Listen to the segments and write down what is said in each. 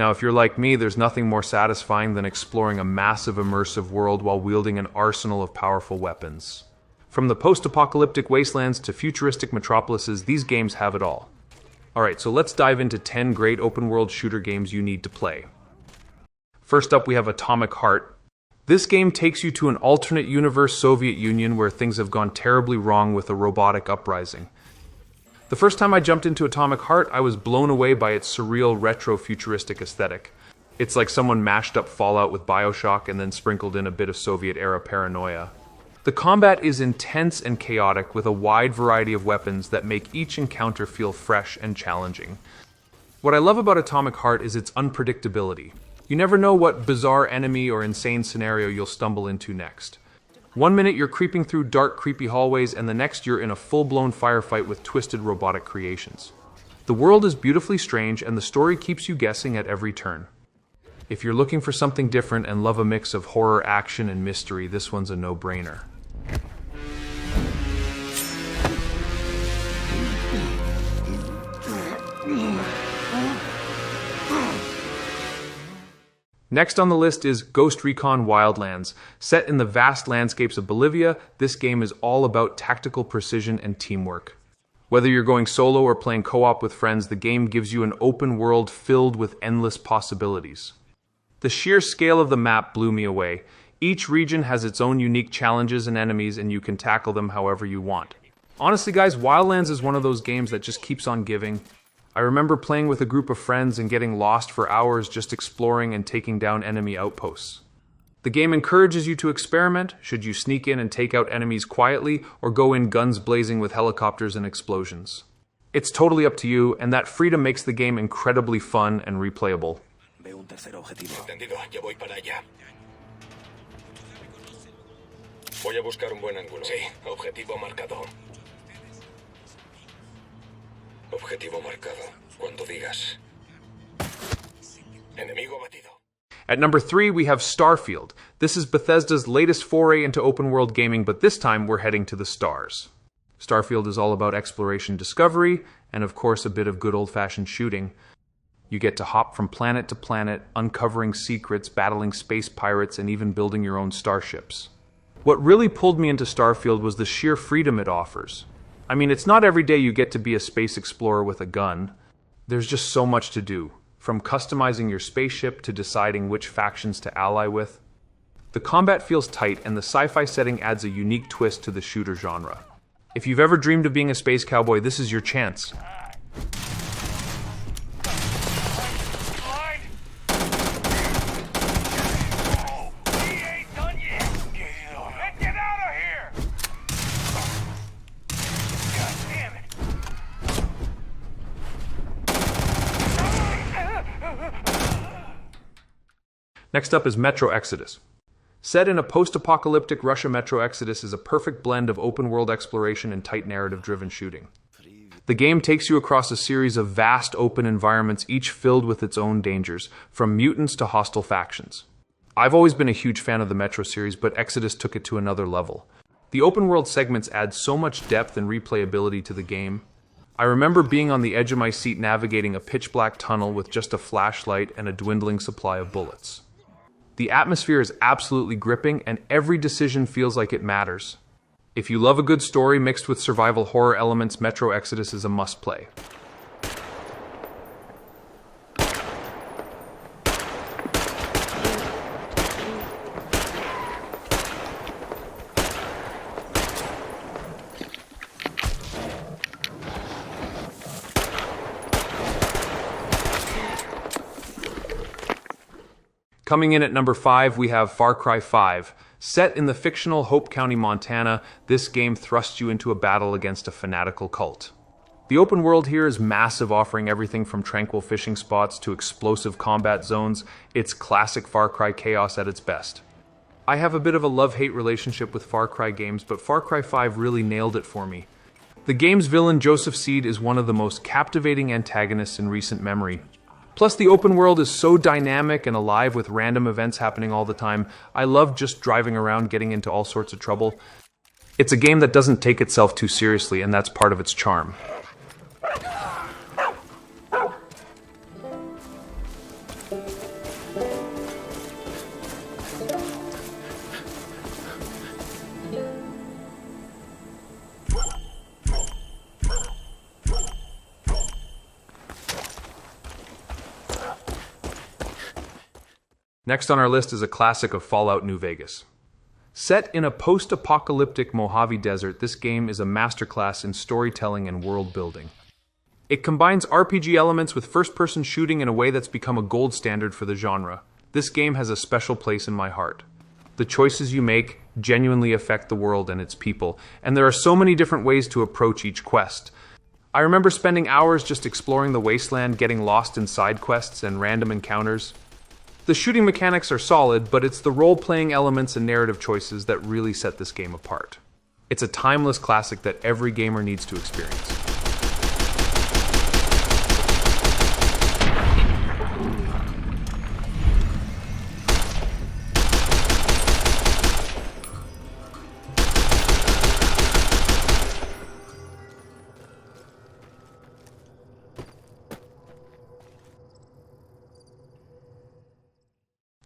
Now, if you're like me, there's nothing more satisfying than exploring a massive immersive world while wielding an arsenal of powerful weapons. From the post-apocalyptic wastelands to futuristic metropolises, these games have it all. Alright, so let's dive into 10 great open-world shooter games you need to play. First up, we have Atomic Heart. This game takes you to an alternate universe Soviet Union where things have gone terribly wrong with a robotic uprising. The first time I jumped into Atomic Heart, I was blown away by its surreal retro-futuristic aesthetic. It's like someone mashed up Fallout with BioShock and then sprinkled in a bit of Soviet-era paranoia. The combat is intense and chaotic with a wide variety of weapons that make each encounter feel fresh and challenging. What I love about Atomic Heart is its unpredictability. You never know what bizarre enemy or insane scenario you'll stumble into next. One minute you're creeping through dark, creepy hallways, and the next you're in a full-blown firefight with twisted robotic creations. The world is beautifully strange, and the story keeps you guessing at every turn. If you're looking for something different and love a mix of horror, action, and mystery, this one's a no-brainer. Next on the list is Ghost Recon Wildlands. Set in the vast landscapes of Bolivia, this game is all about tactical precision and teamwork. Whether you're going solo or playing co-op with friends, the game gives you an open world filled with endless possibilities. The sheer scale of the map blew me away. Each region has its own unique challenges and enemies, and you can tackle them however you want. Honestly guys, Wildlands is one of those games that just keeps on giving. I remember playing with a group of friends and getting lost for hours just exploring and taking down enemy outposts. The game encourages you to experiment, should you sneak in and take out enemies quietly, or go in guns blazing with helicopters and explosions. It's totally up to you, and that freedom makes the game incredibly fun and replayable. Veo un tercer objetivo. Entendido, ya voy para allá. Voy a buscar un buen ángulo. Sí, objetivo marcado. Objetivo marcado. Cuando digas. Enemigo abatido. At number 3, we have Starfield. This is Bethesda's latest foray into open-world gaming, but this time we're heading to the stars. Starfield is all about exploration, discovery, and of course a bit of good old-fashioned shooting. You get to hop from planet to planet, uncovering secrets, battling space pirates, and even building your own starships. What really pulled me into Starfield was the sheer freedom it offers. I mean, it's not every day you get to be a space explorer with a gun. There's just so much to do, from customizing your spaceship to deciding which factions to ally with. The combat feels tight, and the sci-fi setting adds a unique twist to the shooter genre. If you've ever dreamed of being a space cowboy, this is your chance. Next up is Metro Exodus. Set in a post-apocalyptic Russia, Metro Exodus is a perfect blend of open-world exploration and tight narrative-driven shooting. The game takes you across a series of vast open environments, each filled with its own dangers, from mutants to hostile factions. I've always been a huge fan of the Metro series, but Exodus took it to another level. The open-world segments add so much depth and replayability to the game. I remember being on the edge of my seat navigating a pitch-black tunnel with just a flashlight and a dwindling supply of bullets. The atmosphere is absolutely gripping, and every decision feels like it matters. If you love a good story mixed with survival horror elements, Metro Exodus is a must-play. Coming in at number 5, we have Far Cry 5. Set in the fictional Hope County, Montana, this game thrusts you into a battle against a fanatical cult. The open world here is massive, offering everything from tranquil fishing spots to explosive combat zones. It's classic Far Cry chaos at its best. I have a bit of a love-hate relationship with Far Cry games, but Far Cry 5 really nailed it for me. The game's villain, Joseph Seed, is one of the most captivating antagonists in recent memory. Plus, the open world is so dynamic and alive with random events happening all the time. I love just driving around, getting into all sorts of trouble. It's a game that doesn't take itself too seriously, and that's part of its charm. Next on our list is a classic of Fallout New Vegas. Set in a post-apocalyptic Mojave Desert, this game is a masterclass in storytelling and world building. It combines RPG elements with first-person shooting in a way that's become a gold standard for the genre. This game has a special place in my heart. The choices you make genuinely affect the world and its people, and there are so many different ways to approach each quest. I remember spending hours just exploring the wasteland, getting lost in side quests and random encounters. The shooting mechanics are solid, but it's the role-playing elements and narrative choices that really set this game apart. It's a timeless classic that every gamer needs to experience.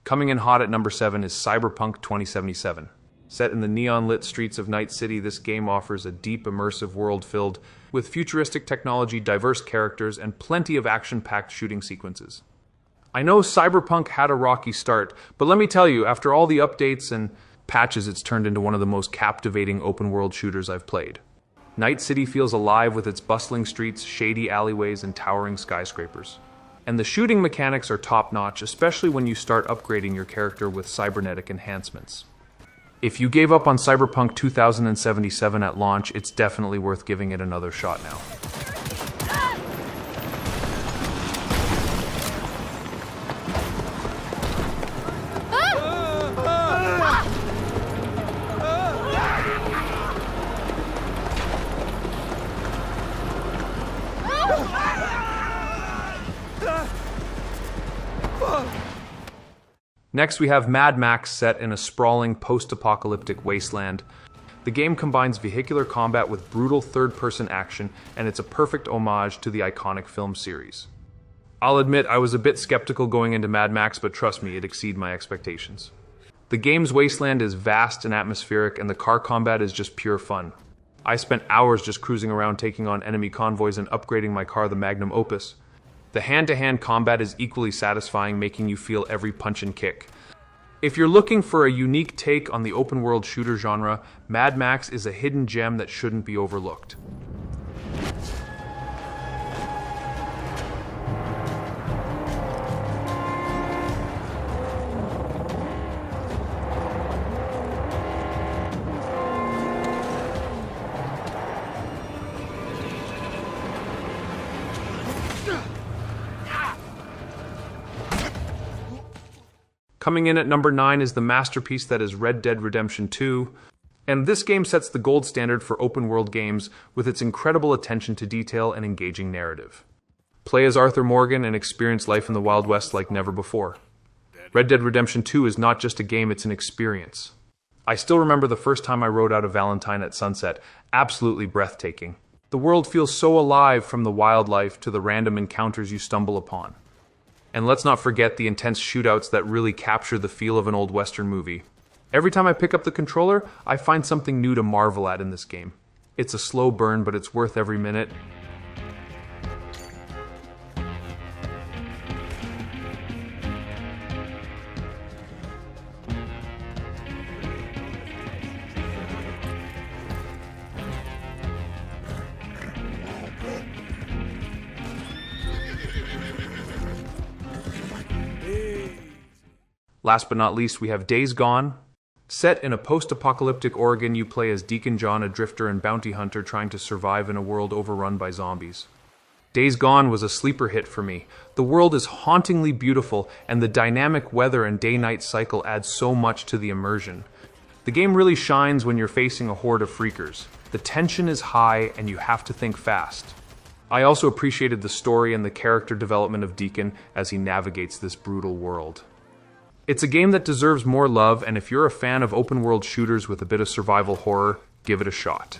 Coming in hot at number 7 is Cyberpunk 2077. Set in the neon-lit streets of Night City, this game offers a deep, immersive world filled with futuristic technology, diverse characters, and plenty of action-packed shooting sequences. I know Cyberpunk had a rocky start, but let me tell you, after all the updates and patches, it's turned into one of the most captivating open-world shooters I've played. Night City feels alive with its bustling streets, shady alleyways, and towering skyscrapers. And the shooting mechanics are top-notch, especially when you start upgrading your character with cybernetic enhancements. If you gave up on Cyberpunk 2077 at launch, it's definitely worth giving it another shot now. Next, we have Mad Max set in a sprawling post-apocalyptic wasteland. The game combines vehicular combat with brutal third-person action, and it's a perfect homage to the iconic film series. I'll admit I was a bit skeptical going into Mad Max, but trust me, it exceeded my expectations. The game's wasteland is vast and atmospheric, and the car combat is just pure fun. I spent hours just cruising around taking on enemy convoys and upgrading my car, the Magnum Opus. The hand-to-hand combat is equally satisfying, making you feel every punch and kick. If you're looking for a unique take on the open-world shooter genre, Mad Max is a hidden gem that shouldn't be overlooked. Coming in at number 9 is the masterpiece that is Red Dead Redemption 2, and this game sets the gold standard for open-world games with its incredible attention to detail and engaging narrative. Play as Arthur Morgan and experience life in the Wild West like never before. Red Dead Redemption 2 is not just a game, it's an experience. I still remember the first time I rode out a Valentine at sunset, absolutely breathtaking. The world feels so alive, from the wildlife to the random encounters you stumble upon. And let's not forget the intense shootouts that really capture the feel of an old Western movie. Every time I pick up the controller, I find something new to marvel at in this game. It's a slow burn, but it's worth every minute. Last but not least, we have Days Gone. Set in a post-apocalyptic Oregon, you play as Deacon John, a drifter and bounty hunter trying to survive in a world overrun by zombies. Days Gone was a sleeper hit for me. The world is hauntingly beautiful, and the dynamic weather and day-night cycle adds so much to the immersion. The game really shines when you're facing a horde of freakers. The tension is high, and you have to think fast. I also appreciated the story and the character development of Deacon as he navigates this brutal world. It's a game that deserves more love, and if you're a fan of open-world shooters with a bit of survival horror, give it a shot.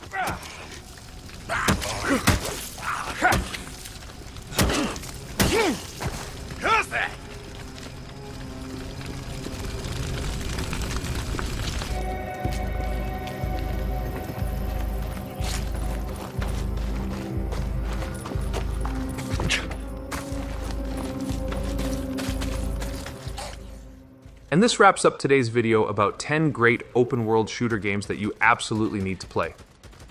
And this wraps up today's video about 10 great open-world shooter games that you absolutely need to play.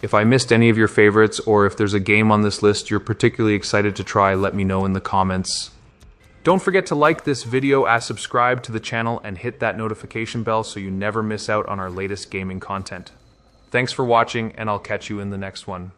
If I missed any of your favorites, or if there's a game on this list you're particularly excited to try, let me know in the comments. Don't forget to like this video, subscribe to the channel, and hit that notification bell so you never miss out on our latest gaming content. Thanks for watching, and I'll catch you in the next one.